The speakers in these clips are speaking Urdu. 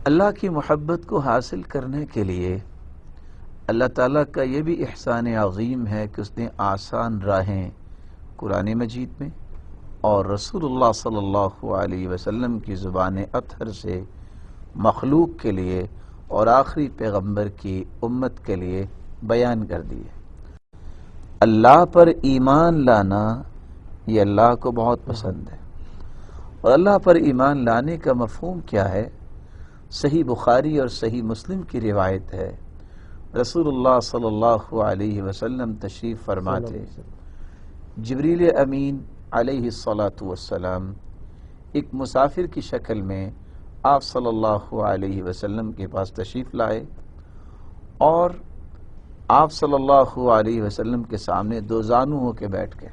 اللہ کی محبت کو حاصل کرنے کے لیے اللہ تعالیٰ کا یہ بھی احسان عظیم ہے کہ اس نے آسان راہیں قرآن مجید میں اور رسول اللہ صلی اللہ علیہ وسلم کی زبان اطہر سے مخلوق کے لیے اور آخری پیغمبر کی امت کے لیے بیان کر دی ہے۔ اللہ پر ایمان لانا یہ اللہ کو بہت پسند ہے، اور اللہ پر ایمان لانے کا مفہوم کیا ہے؟ صحیح بخاری اور صحیح مسلم کی روایت ہے، رسول اللہ صلی اللہ علیہ وسلم تشریف فرما تھے، جبریل امین علیہ الصلاۃ والسلام ایک مسافر کی شکل میں آپ صلی اللہ علیہ وسلم کے پاس تشریف لائے، اور آپ صلی اللہ علیہ وسلم کے سامنے دو زانو ہو کے بیٹھ گئے،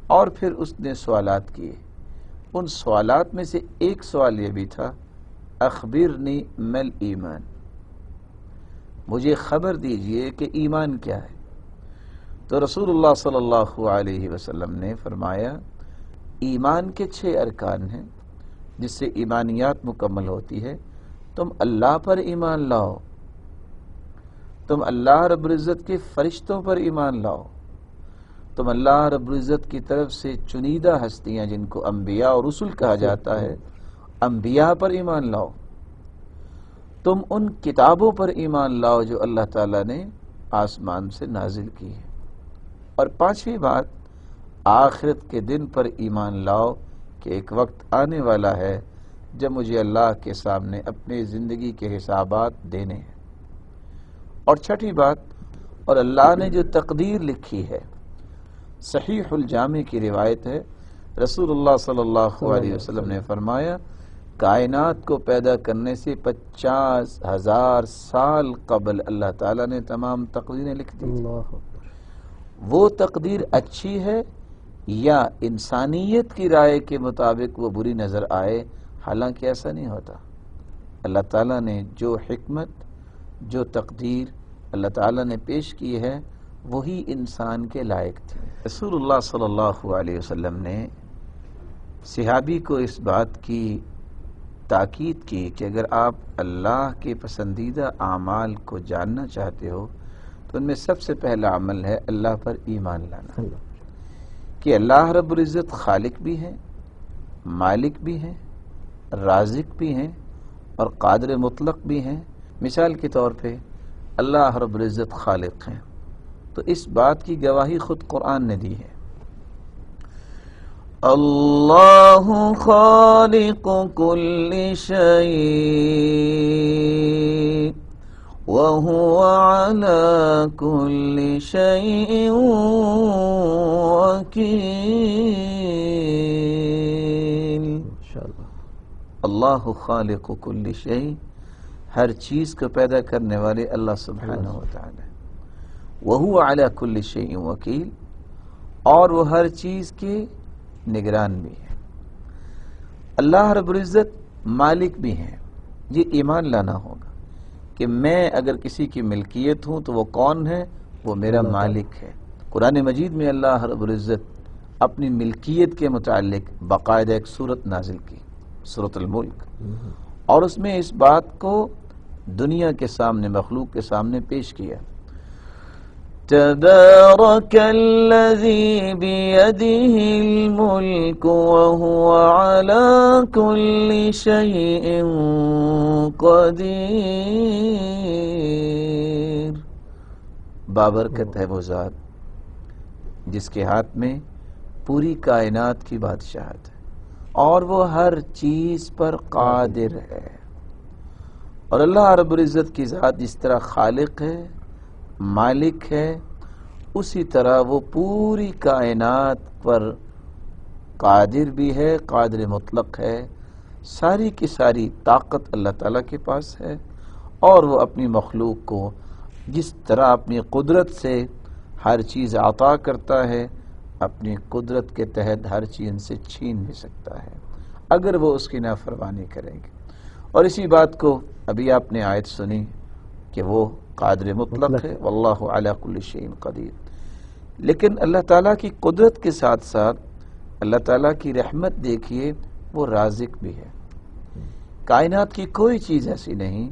اور پھر اس نے سوالات کیے۔ ان سوالات میں سے ایک سوال یہ بھی تھا، اخبرنی مل ایمان، مجھے خبر دیجئے کہ ایمان کیا ہے؟ تو رسول اللہ صلی اللہ علیہ وسلم نے فرمایا، ایمان کے 6 ارکان ہیں جس سے ایمانیات مکمل ہوتی ہے۔ تم اللہ پر ایمان لاؤ، تم اللہ رب العزت کے فرشتوں پر ایمان لاؤ، تم اللہ رب العزت کی طرف سے چنیدہ ہستیاں جن کو انبیاء اور رسل کہا جاتا ہے، انبیاء پر ایمان لاؤ، تم ان کتابوں پر ایمان لاؤ جو اللہ تعالیٰ نے آسمان سے نازل کی ہے، اور 5ویں بات، آخرت کے دن پر ایمان لاؤ کہ ایک وقت آنے والا ہے جب مجھے اللہ کے سامنے اپنی زندگی کے حسابات دینے ہیں، اور 6ٹھی بات، اور اللہ نے جو تقدیر لکھی ہے، صحیح الجامع کی روایت ہے، رسول اللہ صلی اللہ علیہ وسلم نے فرمایا، کائنات کو پیدا کرنے سے 50,000 سال قبل اللہ تعالیٰ نے تمام تقدیریں لکھ دی۔ وہ تقدیر اچھی ہے یا انسانیت کی رائے کے مطابق وہ بری نظر آئے، حالانکہ ایسا نہیں ہوتا۔ اللہ تعالیٰ نے جو حکمت، جو تقدیر اللہ تعالیٰ نے پیش کی ہے، وہی انسان کے لائق تھی۔ رسول اللہ صلی اللہ علیہ وسلم نے صحابی کو اس بات کی تاکید کی کہ اگر آپ اللہ کے پسندیدہ اعمال کو جاننا چاہتے ہو تو ان میں سب سے پہلا عمل ہے اللہ پر ایمان لانا، کہ اللہ رب العزت خالق بھی ہیں، مالک بھی ہیں، رازق بھی ہیں، اور قادر مطلق بھی ہیں۔ مثال کے طور پہ اللہ رب العزت خالق ہیں، تو اس بات کی گواہی خود قرآن نے دی ہے، اللہ خالق کل شیء وَهُوَ عَلَى كُلِّ شَيْءٍ وَكِيلٌ۔ اللہ خالق کل شیء، ہر چیز کو پیدا کرنے والے اللہ سبحانہ وتعالی، وَهُوَ عَلَى كُلِّ شَيْءٍ وَكِيلٌ، اور وہ ہر چیز کے نگران بھی ہے۔ اللہ رب العزت مالک بھی ہیں، یہ ایمان لانا ہوگا کہ میں اگر کسی کی ملکیت ہوں تو وہ کون ہے؟ وہ میرا مالک ہے۔ قرآن مجید میں اللہ رب العزت اپنی ملکیت کے متعلق باقاعدہ ایک سورت نازل کی، سورۃ الملک، اور اس میں اس بات کو دنیا کے سامنے، مخلوق کے سامنے پیش کیا، تبارک الذی بیدہ الملک وہو علی کل شیء قدیر، بابرکت ہے وہ ذات جس کے ہاتھ میں پوری کائنات کی بادشاہت ہے، اور وہ ہر چیز پر قادر ہے۔ اور اللہ رب العزت کی ذات جس طرح خالق ہے، مالک ہے، اسی طرح وہ پوری کائنات پر قادر بھی ہے، قادر مطلق ہے، ساری کی ساری طاقت اللہ تعالیٰ کے پاس ہے، اور وہ اپنی مخلوق کو جس طرح اپنی قدرت سے ہر چیز عطا کرتا ہے، اپنی قدرت کے تحت ہر چیز سے چھین بھی سکتا ہے اگر وہ اس کی نافرمانی کریں گے۔ اور اسی بات کو ابھی آپ نے آیت سنی کہ وہ قادر مطلق ہے، واللہ علی کل شیء قدیر، لیکن اللہ تعالیٰ کی قدرت کے ساتھ ساتھ اللہ تعالیٰ کی رحمت دیکھیے، وہ رازق بھی ہے۔ کائنات کی کوئی چیز ایسی نہیں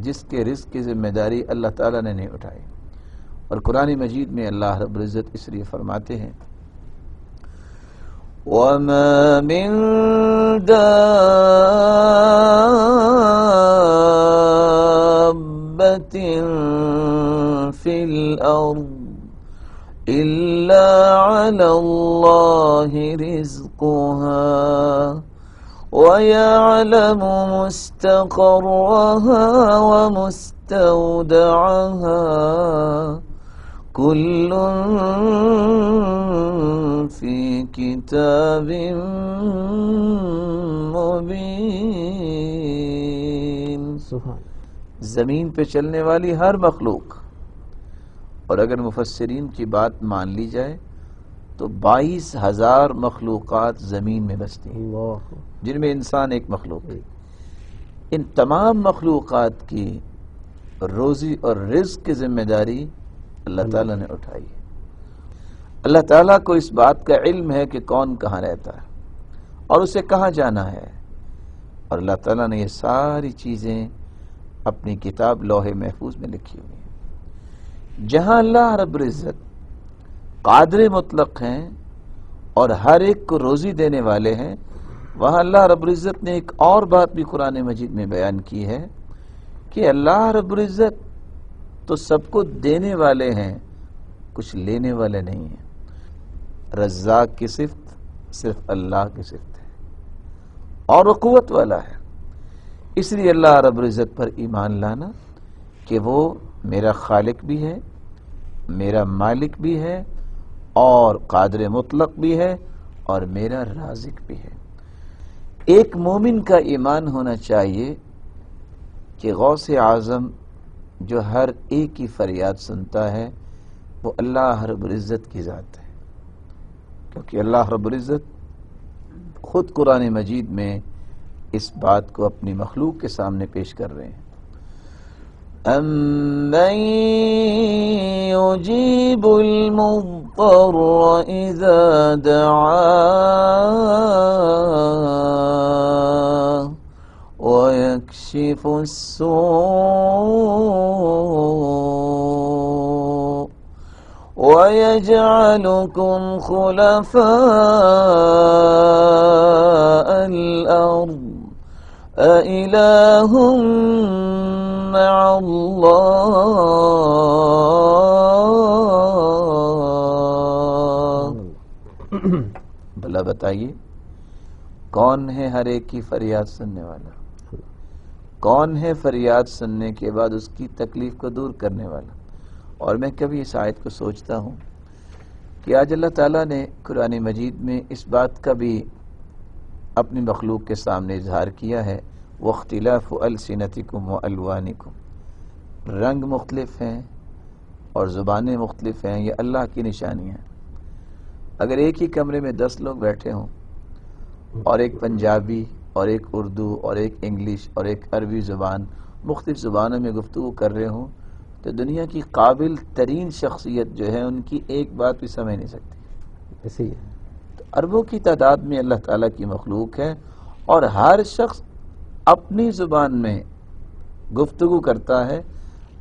جس کے رزق کی ذمہ داری اللہ تعالیٰ نے نہیں اٹھائی. اور قرآن مجید میں اللہ رب العزت اس لیے فرماتے ہیں وَمَا مِن دَابَّةٍ فِي الْأَرْضِ إِلَّا عَلَى اللَّهِ رِزْقُهَا وَيَعْلَمُ مُسْتَقَرَّهَا وَمُسْتَوْدَعَهَا كُلٌّ فِي كِتَابٍ مُبِينٍ. زمین پہ چلنے والی ہر مخلوق، اور اگر مفسرین کی بات مان لی جائے تو 22,000 مخلوقات زمین میں بستی ہیں، جن میں انسان ایک مخلوق ہے. ان تمام مخلوقات کی روزی اور رزق کی ذمہ داری اللہ تعالیٰ نے اٹھائی ہے. اللہ تعالیٰ کو اس بات کا علم ہے کہ کون کہاں رہتا ہے اور اسے کہاں جانا ہے، اور اللہ تعالیٰ نے یہ ساری چیزیں اپنی کتاب لوح محفوظ میں لکھی ہوئی ہیں. جہاں اللہ رب العزت قادر مطلق ہیں اور ہر ایک کو روزی دینے والے ہیں، وہاں اللہ رب العزت نے ایک اور بات بھی قرآن مجید میں بیان کی ہے کہ اللہ رب العزت تو سب کو دینے والے ہیں، کچھ لینے والے نہیں ہیں. رزاق کی صفت صرف اللہ کی صفت ہے اور وہ قوت والا ہے. اس لیے اللہ رب العزت پر ایمان لانا کہ وہ میرا خالق بھی ہے، میرا مالک بھی ہے، اور قادر مطلق بھی ہے، اور میرا رازق بھی ہے. ایک مومن کا ایمان ہونا چاہیے کہ غوث اعظم جو ہر ایک کی فریاد سنتا ہے وہ اللہ رب العزت کی ذات ہے، کیونکہ اللہ رب العزت خود قرآن مجید میں اس بات کو اپنی مخلوق کے سامنے پیش کر رہے ہیں. أَمَّن يُجِيبُ الْمُضْطَرَّ إِذَا دَعَاهُ وَيَكْشِفُ السُّوءَ وَيَجْعَلُكُمْ خُلَفَاءَ الْأَرْضِ أَإِلَٰهٌ مَّعَ اللَّهِ. بھلا بتائیے کون ہے ہر ایک کی فریاد سننے والا؟ کون ہے فریاد سننے کے بعد اس کی تکلیف کو دور کرنے والا؟ اور میں کبھی اس آیت کو سوچتا ہوں کہ آج اللہ تعالیٰ نے قرآن مجید میں اس بات کا بھی اپنی مخلوق کے سامنے اظہار کیا ہے وَاخْتِلَافُ أَلْسِنَتِكُمْ وَأَلْوَانِكُمْ. رنگ مختلف ہیں اور زبانیں مختلف ہیں، یہ اللہ کی نشانیاں ہیں. اگر ایک ہی کمرے میں 10 لوگ بیٹھے ہوں اور ایک پنجابی اور ایک اردو اور ایک انگلش اور ایک عربی زبان مختلف زبانوں میں گفتگو کر رہے ہوں تو دنیا کی قابل ترین شخصیت جو ہے ان کی ایک بات بھی سمجھ نہیں سکتی. ایسے ہی ہے. تو اربوں کی تعداد میں اللہ تعالیٰ کی مخلوق ہے اور ہر شخص اپنی زبان میں گفتگو کرتا ہے.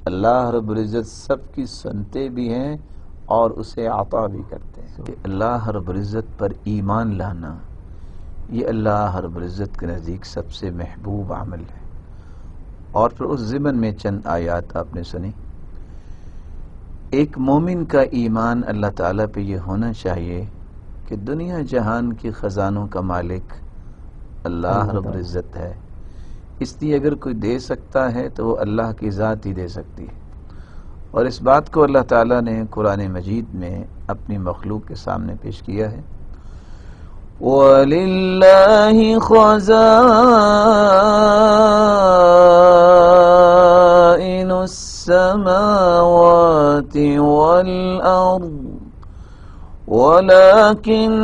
اللہ رب العزت سب کی سنتے بھی ہیں اور اسے عطا بھی کرتے ہیں. کہ اللہ رب العزت پر ایمان لانا یہ اللہ رب العزت کے نزدیک سب سے محبوب عمل ہے. اور پھر اس ضمن میں چند آیات آپ نے سنی. ایک مومن کا ایمان اللہ تعالیٰ پہ یہ ہونا چاہیے کہ دنیا جہان کے خزانوں کا مالک اللہ رب العزت ہے، اس لیے اگر کوئی دے سکتا ہے تو وہ اللہ کی ذات ہی دے سکتی ہے. اور اس بات کو اللہ تعالیٰ نے قرآن مجید میں اپنی مخلوق کے سامنے پیش کیا ہے. وَلِلَّهِ خَزَائِنُ السَّمَاوَاتِ وَالْأَرْضِ وَلَكِنَّ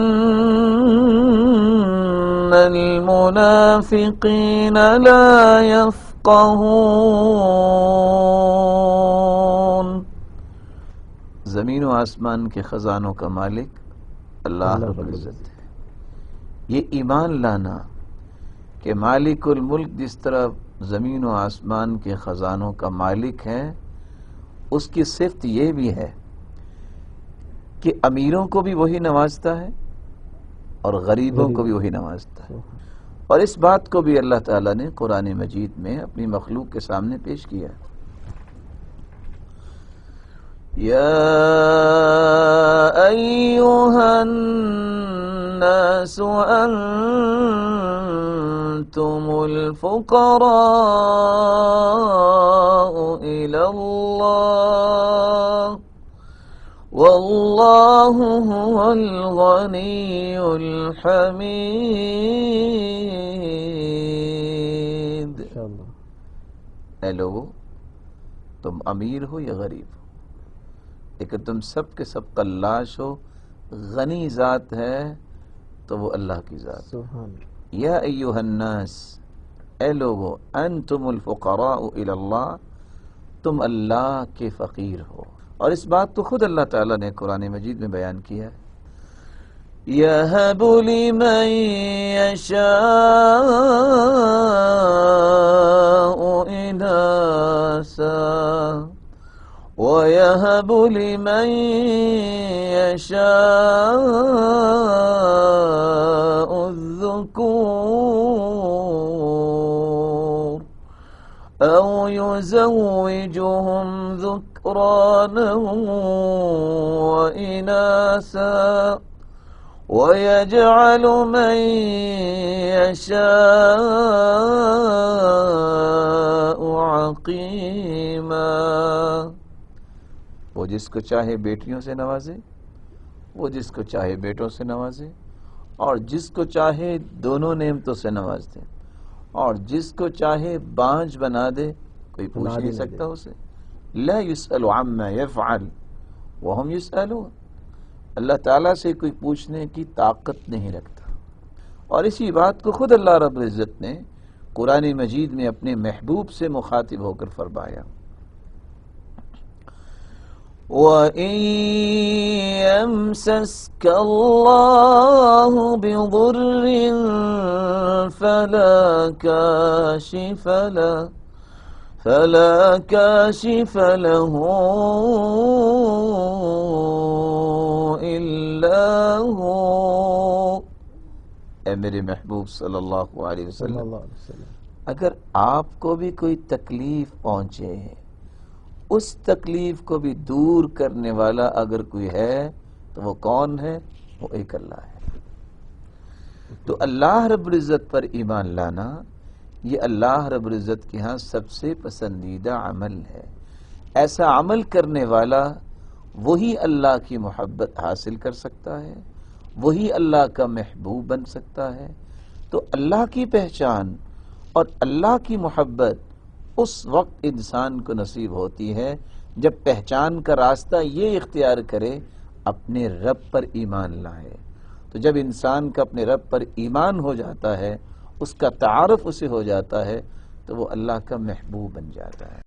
الْمُنَافِقِينَ لَا يَفْقَهُونَ. زمین و آسمان کے خزانوں کا مالک اللہ رب العزت ہے. یہ ایمان لانا کہ مالک الملک جس طرح زمین و آسمان کے خزانوں کا مالک ہے، اس کی صفت یہ بھی ہے کہ امیروں کو بھی وہی نوازتا ہے اور غریبوں کو بھی وہی نوازتا ہے. اور اس بات کو بھی اللہ تعالیٰ نے قرآن مجید میں اپنی مخلوق کے سامنے پیش کیا ہے. یا ایھا الناس انتم الفقراء الی اللہ واللہ هو الغنی الحمید. اے لوگو، تم امیر ہو یا غریب ہو، لیکن تم سب کے سب قلاش ہو. غنی ذات ہے تو وہ اللہ کی ذات. یا ایھا الناس، اے لوگو، انتم الفقراء الی اللہ، تم اللہ کے فقیر ہو. اور اس بات کو خود اللہ تعالیٰ نے قرآن مجید میں بیان کیا ہے. یَهَبُ لِمَن یَشَاءُ إِنَاثًا وَيَهَبُ لِمَن يَشَاءُ الذُّكُورَ أَوْ يُزَوِّجُهُمْ ذُكْرَانًا وَإِنَاثًا وَيَجْعَلُ مَن يَشَاءُ عَقِيمًا. وہ جس کو چاہے بیٹیوں سے نوازے، وہ جس کو چاہے بیٹوں سے نوازے، اور جس کو چاہے دونوں نعمتوں سے نواز دے، اور جس کو چاہے بانجھ بنا دے، کوئی پوچھ نہیں سکتا اسے. لا يسأل عما يفعل وهم يسألون. اللہ تعالیٰ سے کوئی پوچھنے کی طاقت نہیں رکھتا. اور اسی بات کو خود اللہ رب العزت نے قرآن مجید میں اپنے محبوب سے مخاطب ہو کر فرمایا. وَإِن يَمْسَسْكَ اللَّهُ بِضُرٍّ فَلَا كَاشِفَ لَهُ إِلَّا هُوَ. اے میرے محبوب صلی اللہ علیہ وسلم، اگر آپ کو بھی کوئی تکلیف پہنچے، اس تکلیف کو بھی دور کرنے والا اگر کوئی ہے تو وہ کون ہے؟ وہ ایک اللہ ہے. تو اللہ رب العزت پر ایمان لانا یہ اللہ رب العزت کے ہاں سب سے پسندیدہ عمل ہے. ایسا عمل کرنے والا وہی اللہ کی محبت حاصل کر سکتا ہے، وہی اللہ کا محبوب بن سکتا ہے. تو اللہ کی پہچان اور اللہ کی محبت اس وقت انسان کو نصیب ہوتی ہے جب پہچان کا راستہ یہ اختیار کرے اپنے رب پر ایمان لائے. تو جب انسان کا اپنے رب پر ایمان ہو جاتا ہے، اس کا تعارف اسے ہو جاتا ہے، تو وہ اللہ کا محبوب بن جاتا ہے.